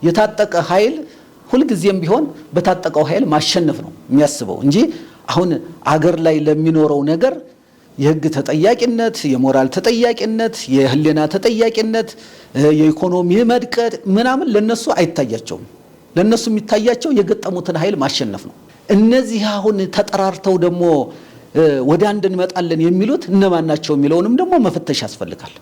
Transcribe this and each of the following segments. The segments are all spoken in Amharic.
የታጠቀ ኃይል ሁልጊዜም ቢሆን በታጠቀው ኃይል ማሸነፍ ነው የሚያስበው እንጂ አሁን አገር ላይ ለሚኖረው ነገር የህግ ተጠያቂነት፣ የሞራል ተጠያቂነት፣ የህሊና ተጠያቂነት፣ የኢኮኖሚ መድቀት ምናምን ለነሱ አይታያቸውም። ለነሱ የሚታያቸው የገጠሙትን ኃይል ማሸነፍ ነው። እነዚህ አሁን ተጠራርተው ደግሞ ወደ አንድ እንመጣለን የሚሉት እነማን ናቸው የሚለውንም ደግሞ መፈተሽ ያስፈልጋል።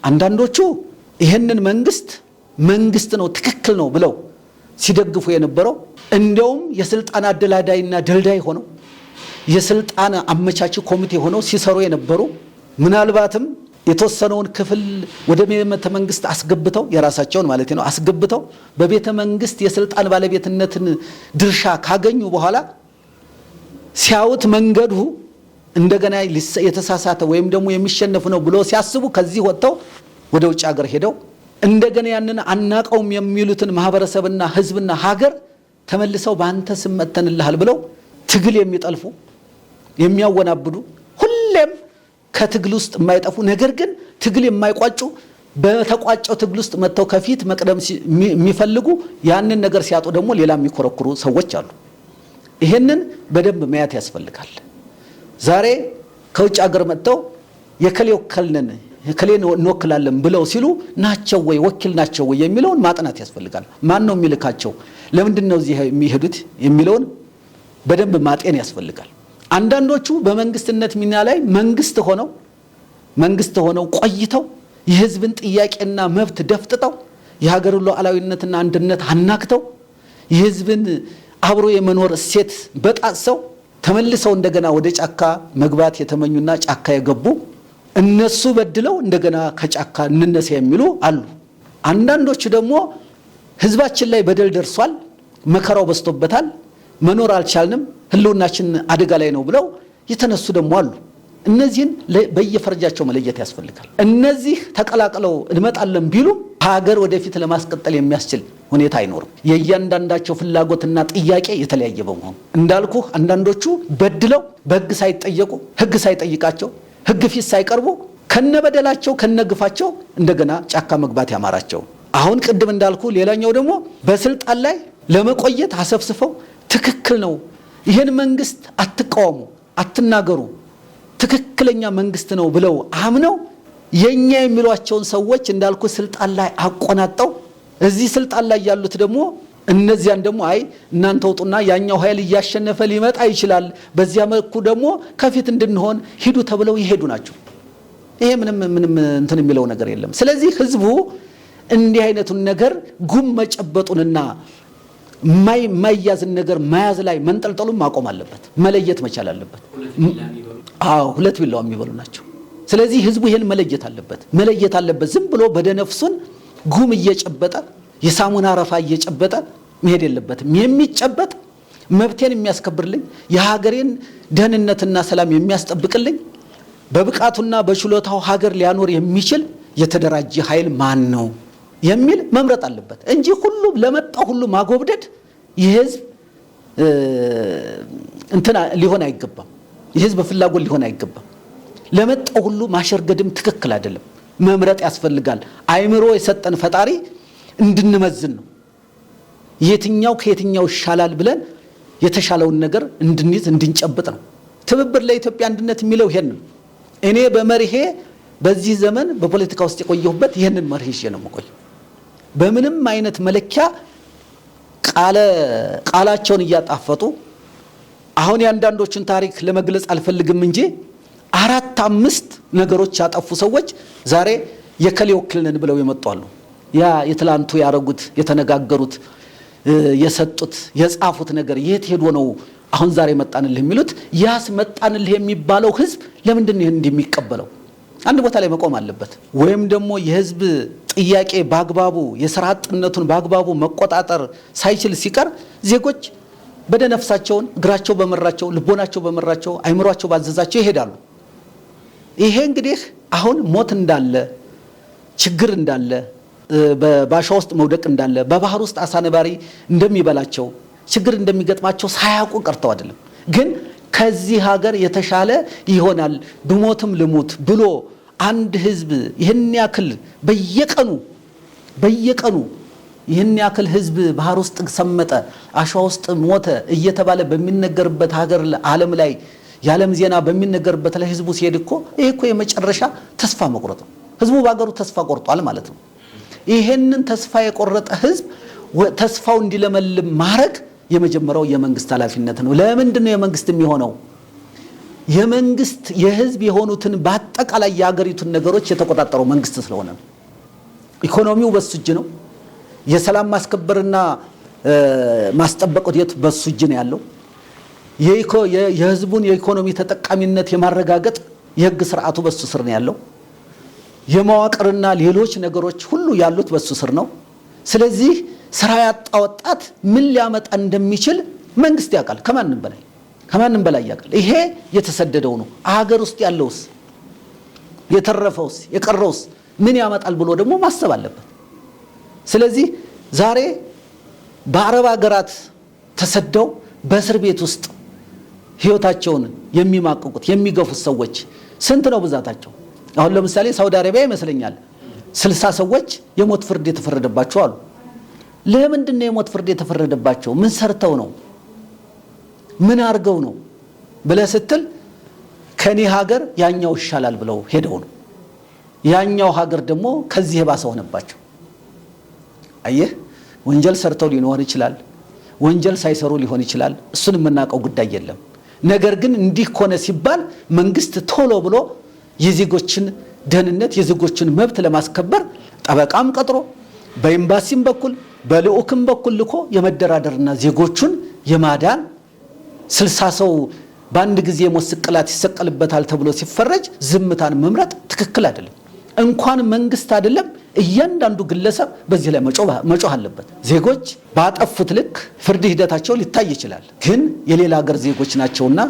አንዳንዶቹ ይሄንን መንግስት ነው ትክክል ነው ብለው ሲደግፉ የነበረው እንደውም የስልጣን አደላዳይና ደልዳይ ሆነው የስልጣን አመቻች ኮሚቴ ሆነው ሲሰሩ የነበሩ ምናልባትም የተወሰነውን ክፍል ወደ ቤተ መንግስት አስገብተው የራሳቸውን ማለት ነው አስገብተው በቤተ መንግስት የስልጣን ባለቤትነትን ድርሻ ካገኙ በኋላ ሲያውት መንገዱ እንደገና የተሳሳተ ወይም ደግሞ የሚሸነፍ ነው ብሎ ሲያስቡ ከዚህ ወጥተው ወደ ውጭ ሀገር ሄደው እንደገና ያንን አናቀውም የሚሉትን ማህበረሰብና ህዝብና ሀገር ተመልሰው በአንተ ስም መተንልሃል ብለው ትግል የሚጠልፉ የሚያወናብዱ ሁሌም ከትግል ውስጥ የማይጠፉ ነገር ግን ትግል የማይቋጩ በተቋጨው ትግል ውስጥ መተው ከፊት መቅደም የሚፈልጉ ያንን ነገር ሲያጡ ደግሞ ሌላ የሚኮረኩሩ ሰዎች አሉ። ይሄንን በደንብ ማየት ያስፈልጋል። ዛሬ ከውጭ ሀገር መጥተው የከሌ ወከልነን የከሌ እንወክላለን ብለው ሲሉ ናቸው ወይ ወኪል ናቸው ወይ የሚለውን ማጥናት ያስፈልጋል። ማን ነው የሚልካቸው? ለምንድን ነው እዚህ የሚሄዱት የሚለውን በደንብ ማጤን ያስፈልጋል። አንዳንዶቹ በመንግስትነት ሚና ላይ መንግስት ሆነው ቆይተው የህዝብን ጥያቄና መብት ደፍጥጠው የሀገርን ሉዓላዊነትና አንድነት አናክተው የህዝብን አብሮ የመኖር እሴት በጣሰው ተመልሰው እንደገና ወደ ጫካ መግባት የተመኙና ጫካ የገቡ እነሱ በድለው እንደገና ከጫካ እንነሳ የሚሉ አሉ። አንዳንዶቹ ደግሞ ህዝባችን ላይ በደል ደርሷል፣ መከራው በስቶበታል፣ መኖር አልቻልንም፣ ህልውናችን አደጋ ላይ ነው ብለው የተነሱ ደግሞ አሉ። እነዚህን በየፈርጃቸው መለየት ያስፈልጋል። እነዚህ ተቀላቅለው እንመጣለን ቢሉ ሀገር ወደፊት ለማስቀጠል የሚያስችል ሁኔታ አይኖርም። የእያንዳንዳቸው ፍላጎትና ጥያቄ የተለያየ በመሆኑ እንዳልኩ አንዳንዶቹ በድለው በህግ ሳይጠየቁ ህግ ሳይጠይቃቸው ህግ ፊት ሳይቀርቡ ከነበደላቸው ከነግፋቸው እንደገና ጫካ መግባት ያማራቸው። አሁን ቅድም እንዳልኩ ሌላኛው ደግሞ በስልጣን ላይ ለመቆየት አሰፍስፈው ትክክል ነው ይሄን መንግስት አትቃወሙ አትናገሩ ትክክለኛ መንግስት ነው ብለው አምነው የኛ የሚሏቸውን ሰዎች እንዳልኩ ስልጣን ላይ አቆናጣው እዚህ ስልጣን ላይ ያሉት ደግሞ እነዚያን ደግሞ አይ እናንተ ወጡና ያኛው ኃይል እያሸነፈ ሊመጣ ይችላል በዚያ መልኩ ደግሞ ከፊት እንድንሆን ሂዱ ተብለው ይሄዱ ናቸው። ይሄ ምንም እንትን የሚለው ነገር የለም። ስለዚህ ህዝቡ እንዲህ አይነቱን ነገር ጉም መጨበጡንና ማይያዝን ነገር መያዝ ላይ መንጠልጠሉን ማቆም አለበት፣ መለየት መቻል አለበት። ሁለት ቢላው የሚበሉ ናቸው። ስለዚህ ህዝቡ ይሄን መለየት አለበት። ዝም ብሎ በደነፍሱን ጉም እየጨበጠ የሳሙና አረፋ እየጨበጠ መሄድ የለበትም። የሚጨበጥ መብቴን የሚያስከብርልኝ የሀገሬን ደህንነትና ሰላም የሚያስጠብቅልኝ በብቃቱና በችሎታው ሀገር ሊያኖር የሚችል የተደራጀ ኃይል ማን ነው የሚል መምረጥ አለበት እንጂ ሁሉ ለመጣው ሁሉ ማጎብደድ የህዝብ እንትና ሊሆን አይገባም። የህዝብ ፍላጎት ሊሆን አይገባም። ለመጣው ሁሉ ማሸርገድም ትክክል አይደለም። መምረጥ ያስፈልጋል። አይምሮ የሰጠን ፈጣሪ እንድንመዝን ነው። የትኛው ከየትኛው ይሻላል ብለን የተሻለውን ነገር እንድንይዝ እንድንጨብጥ ነው። ትብብር ለኢትዮጵያ አንድነት የሚለው ይሄን ነው። እኔ በመርሄ በዚህ ዘመን በፖለቲካ ውስጥ የቆየሁበት ይሄንን መርሄ ይዤ ነው የምቆየው። በምንም አይነት መለኪያ ቃላቸውን እያጣፈጡ አሁን ያንዳንዶችን ታሪክ ለመግለጽ አልፈልግም እንጂ 4-5 ነገሮች ያጠፉ ሰዎች ዛሬ የከሌ ወክልነን ብለው የመጣሉ። ያ የትላንቱ ያረጉት የተነጋገሩት የሰጡት የጻፉት ነገር የት ሄዶ ነው አሁን ዛሬ መጣንልህ የሚሉት? ያስ መጣንልህ የሚባለው ህዝብ ለምንድን ነው እንደሚቀበለው? አንድ ቦታ ላይ መቆም አለበት። ወይም ደግሞ የህዝብ ጥያቄ ባግባቡ የሥራ አጥነቱን ባግባቡ መቆጣጠር ሳይችል ሲቀር ዜጎች በደነፍሳቸውን እግራቸው በመራቸው ልቦናቸው በመራቸው አይምሯቸው ባዘዛቸው ይሄዳሉ። ይሄ እንግዲህ አሁን ሞት እንዳለ ችግር እንዳለ በባሻ ውስጥ መውደቅ እንዳለ በባህር ውስጥ አሳነባሪ እንደሚበላቸው ችግር እንደሚገጥማቸው ሳያውቁ ቀርተው አይደለም። ግን ከዚህ ሀገር የተሻለ ይሆናል ብሞትም ልሙት ብሎ አንድ ህዝብ ይሄን ያክል በየቀኑ ይህን ያክል ህዝብ ባህር ውስጥ ሰመጠ አሸዋ ውስጥ ሞተ እየተባለ በሚነገርበት ሀገር ዓለም ላይ የዓለም ዜና በሚነገርበት ላይ ህዝቡ ሲሄድ እኮ ይሄ እኮ የመጨረሻ ተስፋ መቁረጥ ነው። ህዝቡ በአገሩ ተስፋ ቆርጧል ማለት ነው። ይሄንን ተስፋ የቆረጠ ህዝብ ተስፋው እንዲለመልም ማድረግ የመጀመሪያው የመንግስት ኃላፊነት ነው። ለምንድን ነው የመንግስት የሚሆነው? የመንግስት የህዝብ የሆኑትን በአጠቃላይ የሀገሪቱን ነገሮች የተቆጣጠረው መንግስት ስለሆነ ነው። ኢኮኖሚው በሱ እጅ ነው። የሰላም ማስከበርና ማስጠበቅ ወዴት በሱ እጅ ነው ያለው። የህዝቡን የኢኮኖሚ ተጠቃሚነት የማረጋገጥ የህግ ስርዓቱ በሱ ስር ነው ያለው። የመዋቅርና ሌሎች ነገሮች ሁሉ ያሉት በሱ ስር ነው። ስለዚህ ስራ ያጣ ወጣት ምን ሊያመጣ እንደሚችል መንግስት ያውቃል። ከማንም በላይ ያውቃል። ይሄ የተሰደደው ነው። አገር ውስጥ ያለውስ የተረፈውስ የቀረውስ ምን ያመጣል ብሎ ደግሞ ማሰብ አለበት። ስለዚህ ዛሬ በአረብ ሀገራት ተሰደው በእስር ቤት ውስጥ ህይወታቸውን የሚማቅቁት የሚገፉት ሰዎች ስንት ነው ብዛታቸው? አሁን ለምሳሌ ሳውዲ አረቢያ ይመስለኛል 60 ሰዎች የሞት ፍርድ የተፈረደባቸው አሉ። ለምንድን ነው የሞት ፍርድ የተፈረደባቸው? ምን ሰርተው ነው? ምን አርገው ነው ብለህ ስትል ከኔ ሀገር ያኛው ይሻላል ብለው ሄደው ነው። ያኛው ሀገር ደግሞ ከዚህ የባሰ ሆነባቸው። አየህ፣ ወንጀል ሰርተው ሊሆን ይችላል፣ ወንጀል ሳይሰሩ ሊሆን ይችላል። እሱን የምናውቀው ጉዳይ የለም። ነገር ግን እንዲህ ሆነ ሲባል መንግስት ቶሎ ብሎ የዜጎችን ደህንነት የዜጎችን መብት ለማስከበር ጠበቃም ቀጥሮ በኤምባሲም በኩል በልኡክም በኩል ልኮ የመደራደርና ዜጎቹን የማዳን 60 ሰው በአንድ ጊዜ ሞት ስቅላት ይሰቀልበታል ተብሎ ሲፈረጅ ዝምታን መምረጥ ትክክል አይደለም። እንኳን መንግስት አይደለም እያንዳንዱ ግለሰብ በዚህ ላይ መጮህ አለበት። ዜጎች ባጠፉት ልክ ፍርድ ሂደታቸው ሊታይ ይችላል። ግን የሌላ ሀገር ዜጎች ናቸውና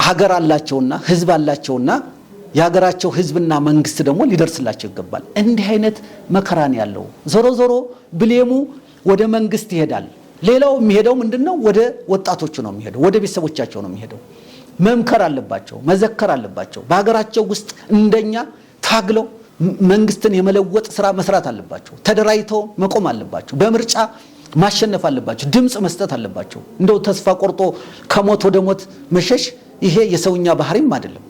ሀገር አላቸውና ህዝብ አላቸውና የሀገራቸው ህዝብና መንግስት ደግሞ ሊደርስላቸው ይገባል። እንዲህ አይነት መከራን ያለው ዞሮ ዞሮ ብሌሙ ወደ መንግስት ይሄዳል። ሌላው የሚሄደው ምንድነው? ወደ ወጣቶቹ ነው የሚሄደው፣ ወደ ቤተሰቦቻቸው ነው የሚሄደው። መምከር አለባቸው፣ መዘከር አለባቸው። በሀገራቸው ውስጥ እንደኛ ታግለው መንግስትን የመለወጥ ስራ መስራት አለባቸው። ተደራጅተው መቆም አለባቸው። በምርጫ ማሸነፍ አለባቸው። ድምጽ መስጠት አለባቸው። እንደው ተስፋ ቆርጦ ከሞት ወደ ሞት መሸሽ ይሄ የሰውኛ ባህሪም አይደለም።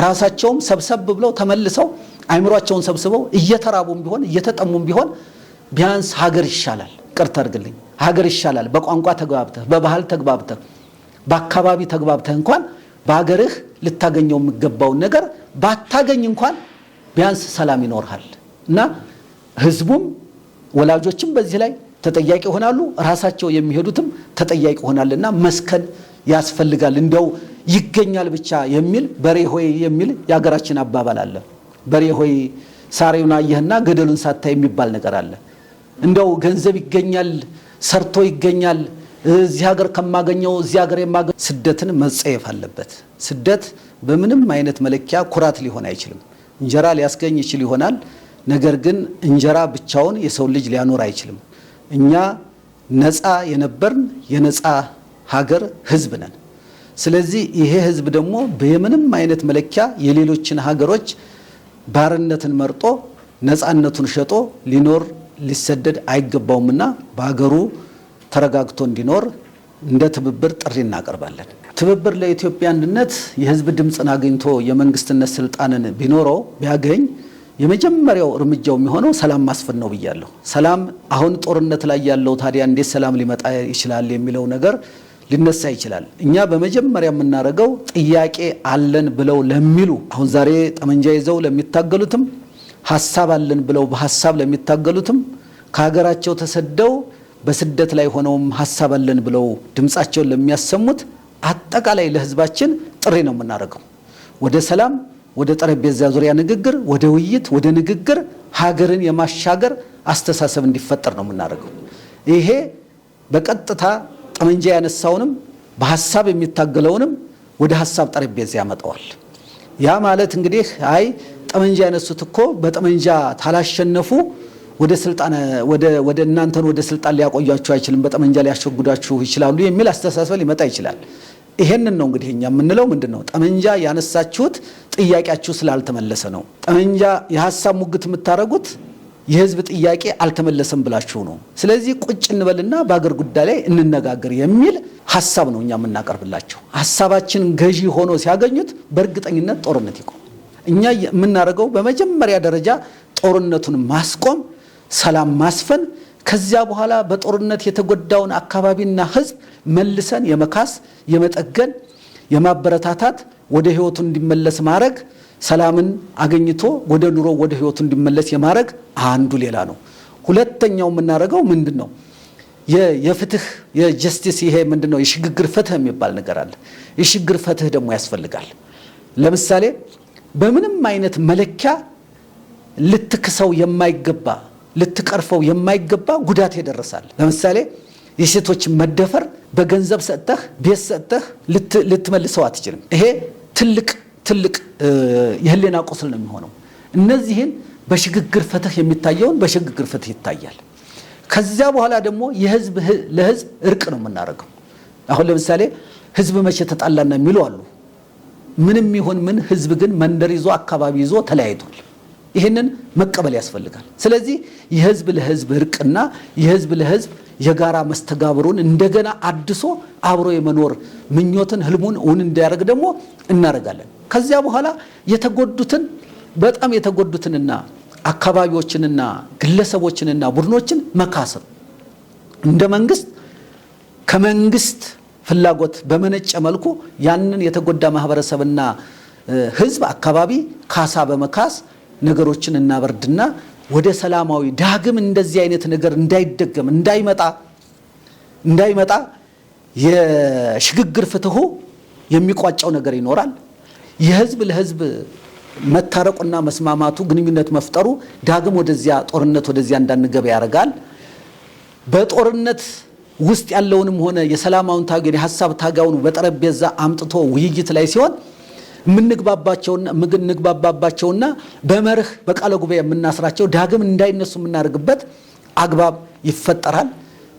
ራሳቸውም ሰብሰብ ብለው ተመልሰው አይምሯቸውን ሰብስበው እየተራቡም ቢሆን እየተጠሙም ቢሆን ቢያንስ ሀገር ይሻላል፣ ቅርታ አድርግልኝ፣ ሀገር ይሻላል። በቋንቋ ተግባብተህ፣ በባህል ተግባብተህ፣ በአካባቢ ተግባብተህ እንኳን በሀገርህ ልታገኘው የሚገባውን ነገር ባታገኝ እንኳን ቢያንስ ሰላም ይኖርሃል እና ህዝቡም ወላጆችም በዚህ ላይ ተጠያቂ ይሆናሉ። ራሳቸው የሚሄዱትም ተጠያቂ ይሆናልና መስከን ያስፈልጋል። እንደው ይገኛል ብቻ የሚል በሬ ሆይ የሚል የሀገራችን አባባል አለ። በሬ ሆይ ሳሬውን አየህና ገደሉን ሳታይ የሚባል ነገር አለ። እንደው ገንዘብ ይገኛል፣ ሰርቶ ይገኛል፣ እዚህ ሀገር ከማገኘው እዚህ ሀገር የማገኘው ስደትን መጸየፍ አለበት። ስደት በምንም አይነት መለኪያ ኩራት ሊሆን አይችልም። እንጀራ ሊያስገኝ ይችል ይሆናል። ነገር ግን እንጀራ ብቻውን የሰው ልጅ ሊያኖር አይችልም። እኛ ነፃ የነበርን የነፃ ሀገር ህዝብ ነን። ስለዚህ ይሄ ህዝብ ደግሞ በምንም አይነት መለኪያ የሌሎችን ሀገሮች ባርነትን መርጦ ነፃነቱን ሸጦ ሊኖር ሊሰደድ አይገባውምና በሀገሩ ተረጋግቶ እንዲኖር እንደ ትብብር ጥሪ እናቀርባለን። ትብብር ለኢትዮጵያ አንድነት የህዝብ ድምፅን አግኝቶ የመንግስትነት ስልጣንን ቢኖረው ቢያገኝ የመጀመሪያው እርምጃው የሚሆነው ሰላም ማስፈን ነው ብያለሁ። ሰላም አሁን ጦርነት ላይ ያለው ታዲያ እንዴት ሰላም ሊመጣ ይችላል የሚለው ነገር ሊነሳ ይችላል። እኛ በመጀመሪያ የምናደርገው ጥያቄ አለን ብለው ለሚሉ አሁን ዛሬ ጠመንጃ ይዘው ለሚታገሉትም ሐሳብ አለን ብለው በሐሳብ ለሚታገሉትም ከሀገራቸው ተሰደው በስደት ላይ ሆነውም ሐሳብ አለን ብለው ድምጻቸውን ለሚያሰሙት አጠቃላይ ለህዝባችን ጥሪ ነው የምናደርገው። ወደ ሰላም፣ ወደ ጠረጴዛ ዙሪያ ንግግር፣ ወደ ውይይት፣ ወደ ንግግር ሀገርን የማሻገር አስተሳሰብ እንዲፈጠር ነው የምናደርገው። ይሄ በቀጥታ ጠመንጃ ያነሳውንም በሐሳብ የሚታገለውንም ወደ ሐሳብ ጠረጴዛ ያመጣዋል። ያ ማለት እንግዲህ አይ ጠመንጃ ያነሱት እኮ በጠመንጃ ታላሸነፉ ወደ ስልጣን ወደ እናንተን ወደ ስልጣን ሊያቆያችሁ አይችልም፣ በጠመንጃ ሊያሸጉዳችሁ ይችላሉ የሚል አስተሳሰብ ሊመጣ ይችላል። ይሄንን ነው እንግዲህ እኛ የምንለው ምንድነው? ጠመንጃ ያነሳችሁት ጥያቄያችሁ ስላልተመለሰ ነው። ጠመንጃ የሐሳብ ሙግት የምታረጉት የህዝብ ጥያቄ አልተመለሰም ብላችሁ ነው። ስለዚህ ቁጭ እንበልና በአገር ጉዳይ ላይ እንነጋገር የሚል ሐሳብ ነው እኛ የምናቀርብላቸው። ሐሳባችን ገዢ ሆኖ ሲያገኙት በእርግጠኝነት ጦርነት ይቆም። እኛ የምናደርገው በመጀመሪያ ደረጃ ጦርነቱን ማስቆም፣ ሰላም ማስፈን፣ ከዚያ በኋላ በጦርነት የተጎዳውን አካባቢና ህዝብ መልሰን የመካስ የመጠገን የማበረታታት ወደ ህይወቱ እንዲመለስ ማድረግ፣ ሰላምን አገኝቶ ወደ ኑሮ ወደ ህይወቱ እንዲመለስ የማድረግ አንዱ ሌላ ነው። ሁለተኛው የምናደርገው ምንድነው? የፍትህ የጀስቲስ ይሄ ምንድነው? የሽግግር ፍትህ የሚባል ነገር አለ። የሽግግር ፍትህ ደግሞ ያስፈልጋል። ለምሳሌ በምንም አይነት መለኪያ ልትክሰው የማይገባ ልትቀርፈው የማይገባ ጉዳት ይደርሳል። ለምሳሌ የሴቶች መደፈር በገንዘብ ሰጥተህ ቤት ሰጥተህ ልትመልሰው አትችልም። ይሄ ትልቅ የህሊና ቁስል ነው የሚሆነው። እነዚህን በሽግግር ፍትህ የሚታየውን በሽግግር ፍትህ ይታያል። ከዚያ በኋላ ደግሞ የህዝብ ለህዝብ እርቅ ነው የምናደርገው። አሁን ለምሳሌ ህዝብ መቼ ተጣላና የሚሉ አሉ። ምንም ይሁን ምን ህዝብ ግን መንደር ይዞ አካባቢ ይዞ ተለያይቷል። ይህንን መቀበል ያስፈልጋል። ስለዚህ የህዝብ ለህዝብ እርቅና የህዝብ ለህዝብ የጋራ መስተጋብሩን እንደገና አድሶ አብሮ የመኖር ምኞትን ህልሙን እውን እንዲያደርግ ደግሞ እናደርጋለን። ከዚያ በኋላ በጣም የተጎዱትንና አካባቢዎችንና ግለሰቦችንና ቡድኖችን መካሰብ እንደ መንግስት ከመንግስት ፍላጎት በመነጨ መልኩ ያንን የተጎዳ ማህበረሰብና ህዝብ አካባቢ ካሳ በመካስ ነገሮችን እናበርድና ወደ ሰላማዊ ዳግም እንደዚህ አይነት ነገር እንዳይደገም እንዳይመጣ የሽግግር ፍትሁ የሚቋጫው ነገር ይኖራል። የህዝብ ለህዝብ መታረቁና መስማማቱ ግንኙነት መፍጠሩ ዳግም ወደዚያ ጦርነት ወደዚያ እንዳንገባ ያደርጋል። በጦርነት ውስጥ ያለውንም ሆነ የሰላማውን ታገል የሐሳብ ታጋውን በጠረጴዛ አምጥቶ ውይይት ላይ ሲሆን የምንግባባባቸውና በመርህ በቃለ ጉባኤ የምናስራቸው ዳግም እንዳይነሱ የምናደርግበት አግባብ ይፈጠራል።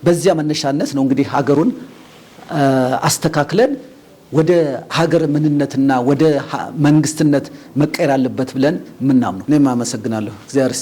በዚያ መነሻነት ነው እንግዲህ ሀገሩን አስተካክለን ወደ ሀገር ምንነትና ወደ መንግስትነት መቀየር አለበት ብለን ምናምነው። እኔም አመሰግናለሁ። እግዚአብሔር